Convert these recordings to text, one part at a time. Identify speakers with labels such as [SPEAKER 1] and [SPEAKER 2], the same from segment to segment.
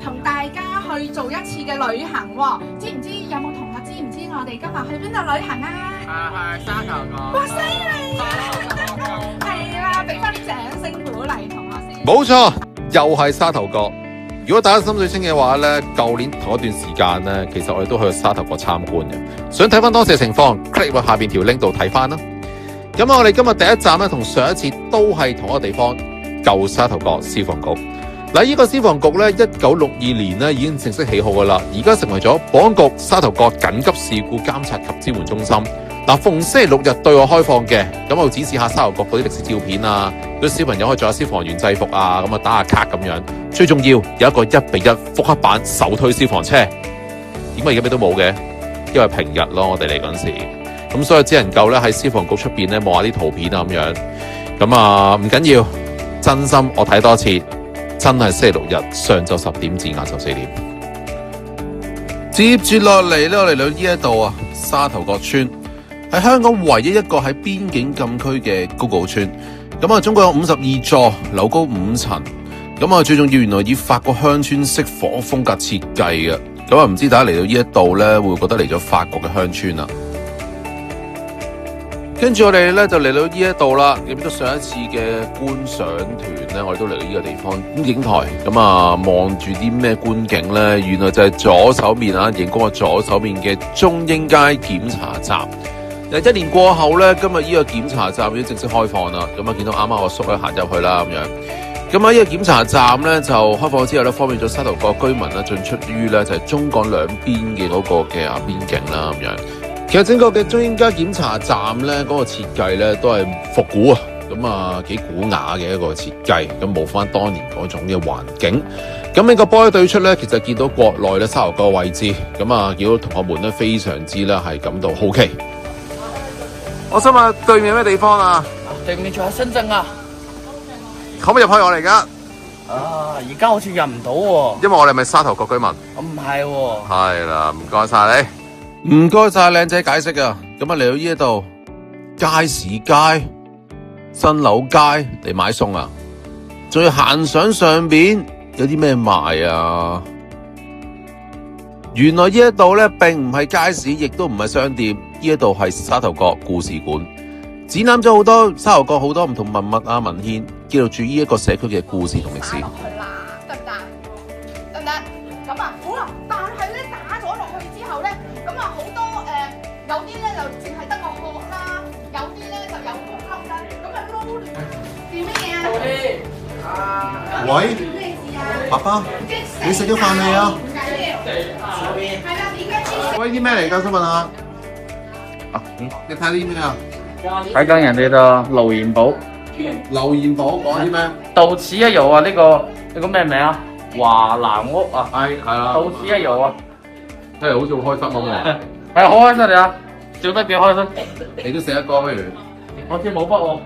[SPEAKER 1] 同大家去做一次嘅旅行喎。知唔知有冇同學知唔知我哋今日去邊度旅行啊？
[SPEAKER 2] 去沙頭角。
[SPEAKER 1] 哇，犀利啊！係啦，俾翻啲掌聲鼓勵同學先。
[SPEAKER 3] 冇錯，又係沙頭角。如果大家心水清嘅話呢，舊年同一段時間呢，其實我哋都去沙頭角參觀嘅。想睇翻當時嘅情況 ，click 下邊條 link 度睇翻啦。咁我哋今日第一站咧，同上一次都係同一個地方，舊沙頭角消防局。嗱，呢個消防局咧，1962年咧已經正式起好噶啦，而家成為咗保安局沙頭角緊急事故監察及支援中心。嗱，逢星期六日對外開放嘅，咁我展示下沙頭角嗰啲歷史照片啊，啲小朋友可以着下消防員制服啊，咁啊打下卡咁樣。最重要有一個1:1複刻版手推消防車，點解而家咩都冇嘅？因為平日咯，我哋嚟嗰陣時。咁所以只能夠咧喺消防局出邊咧望下啲圖片啊咁樣，咁啊唔緊要，真心我睇多次，真係星期六日上晝10點至晏晝4點。接住落嚟咧，我哋嚟到呢一度啊，沙頭角村係香港唯一一個喺邊境禁區嘅高島村。咁啊，總共有52座，樓高5層。咁啊，最重要原來以法國鄉村式房屋風格設計嘅。咁啊，唔知大家嚟到呢一度咧，會覺得嚟咗法國嘅鄉村啊？跟住我哋咧就嚟到呢一度啦，記唔記得上一次嘅觀賞團咧，我哋都嚟到呢個地方觀景台，咁啊望住啲咩觀景咧？原來就係左手面啊，熒光嘅左手面嘅中英街檢查站。1年過後咧，今日呢個檢查站已經正式開放啦。咁啊，見到啱啱我叔咧行入去啦咁樣。咁啊，呢個檢查站咧就開放之後咧，方便咗沙頭角居民咧進出於咧就係中港兩邊嘅嗰個嘅邊境啦咁樣。其實整個嘅中英街檢查站咧，嗰個設計咧都係復古啊，咁啊幾古雅嘅一個設計，咁模仿當年嗰種嘅環境。咁呢個波一對出咧，其實見到國內咧沙頭角嘅位置，咁啊見到同學們咧非常之咧係感到好奇。我想問對面咩地方啊？
[SPEAKER 2] 對面仲喺深圳啊？
[SPEAKER 3] 可唔可以入去我嚟㗎？
[SPEAKER 2] 啊，而家好似入唔到喎。
[SPEAKER 3] 因為我哋咪沙頭角居民。
[SPEAKER 2] 我唔係喎。
[SPEAKER 3] 係啦，唔該晒你。唔該晒靚仔解釋啊！咁啊嚟到呢一度街市街、新樓街嚟買餸啊！仲要行上邊有啲咩賣啊？原來呢一度咧並唔係街市，亦都唔係商店，呢一度係沙頭角故事館，展覽咗好多沙頭角好多唔同文物啊文獻，記錄住呢一個社區嘅故事同歷史。
[SPEAKER 1] 打落去啦，得唔得？得唔得？咁啊，好啦，但係咧打咗落去之後咧。咁啊，好多有啲咧就淨係得個殼啦，有啲咧就有個粒啦，咁啊撈亂點乜嘢啊？
[SPEAKER 3] 喂，
[SPEAKER 1] 咩事啊？
[SPEAKER 3] 爸爸，你食咗飯未啊？
[SPEAKER 1] 唔緊要，係啦，點解？
[SPEAKER 3] 喂，啲咩嚟㗎？想問下。啊，你睇啲咩啊？
[SPEAKER 2] 睇緊人哋嘅留言簿。
[SPEAKER 3] 留言簿講啲咩？
[SPEAKER 2] 到此一遊啊！呢個咩名啊？華南屋啊。
[SPEAKER 3] 係啦。
[SPEAKER 2] 到此一遊啊！
[SPEAKER 3] 真係好似好開心咁喎。
[SPEAKER 2] 係好開心你啊！笑得幾開心。
[SPEAKER 3] 你都寫一個不如？
[SPEAKER 2] 我知冇筆喎。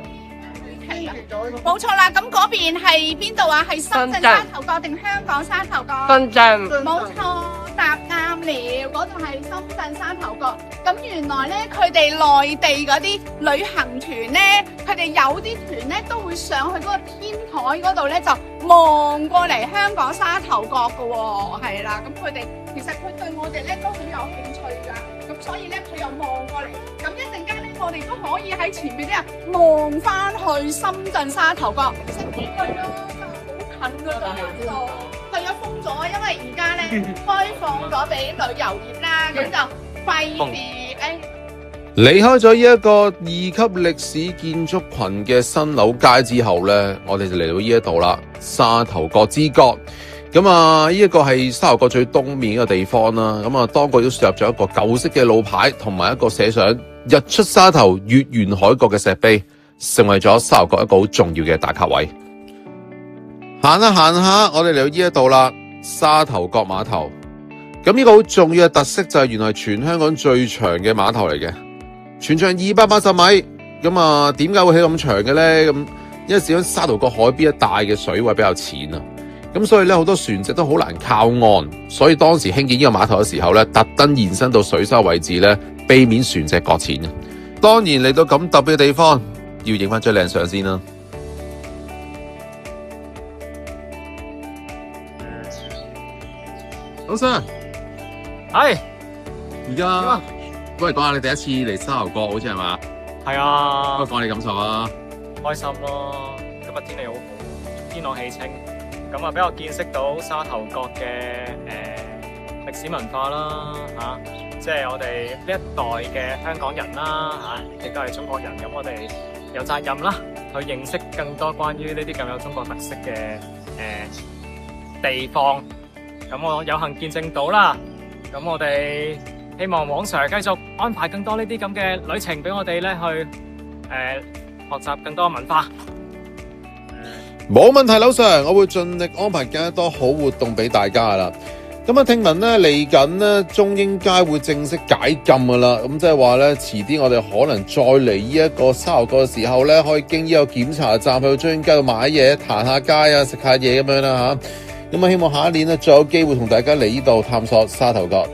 [SPEAKER 1] 冇錯啦，咁嗰邊係邊度啊？係深圳沙頭角定香港沙頭角？
[SPEAKER 2] 深圳。
[SPEAKER 1] 冇錯，答啱了，嗰度係深圳沙頭角。咁原來咧，佢哋內地嗰啲旅行團咧，佢哋有啲團咧都會上去嗰個天台嗰度咧，就望過嚟香港沙頭角噶喎，係啦。咁佢哋其實佢對我哋咧都好有興趣噶，咁所以咧佢又望過嚟。咁一陣間咧，我哋都可以喺前面咧望翻去深圳沙頭角，其實幾去咯，好近噶就喺度。係啊，封咗，因為而家咧開放咗俾旅遊業啦，咁就費事
[SPEAKER 3] 離開咗呢一個2級歷史建築群嘅新樓街之後呢，我哋就嚟到呢一度啦，沙頭角之角。咁啊，呢一個係沙頭角最東面嘅地方啦。咁啊，當局都樹立咗一個舊式嘅路牌，同埋一個寫上日出沙頭月圓海角嘅石碑，成為咗沙頭角一個好重要嘅打卡位。行下行下，我哋嚟到呢一度啦，沙頭角碼頭。咁呢個好重要嘅特色就係原來全香港最長嘅碼頭嚟嘅。全長280米，咁啊，點解會起咁長嘅咧？咁因為始終沙頭角海邊一帶嘅水位比較淺啊，咁所以咧好多船隻都好難靠岸，所以當時興建呢個碼頭嘅時候咧，特登延伸到水深位置咧，避免船隻擱淺啊。當然嚟到咁特別嘅地方，要影翻張靚相先啦。老 Sir，
[SPEAKER 4] 係
[SPEAKER 3] 而家不如講下你第一次嚟沙頭角，好似係嘛？
[SPEAKER 4] 係啊，
[SPEAKER 3] 不如講你感受啊！
[SPEAKER 4] 開心咯！今日天氣好好，天朗氣清，咁啊俾我見識到沙頭角嘅歷史文化啦嚇，即係我哋呢一代嘅香港人啦嚇，亦都係中國人，咁我哋有責任啦，去認識更多關於呢啲咁有中國特色嘅地方。咁我有幸見證到啦，咁我哋希望黃 Sir 繼續安排更多呢啲咁嘅旅程俾我哋咧去學習更多文化。
[SPEAKER 3] 冇問題，老 Sir，我會盡力安排更多好活動俾大家啦。咁啊，聽聞咧嚟緊咧中英街會正式解禁噶啦，咁即係話咧遲啲我哋可能再嚟呢一個沙頭角嘅時候咧，可以經呢個檢查站去到中英街度買嘢、行下街啊、食下嘢咁樣啦吓。咁啊，希望下一年咧再有機會同大家嚟呢度探索沙頭角。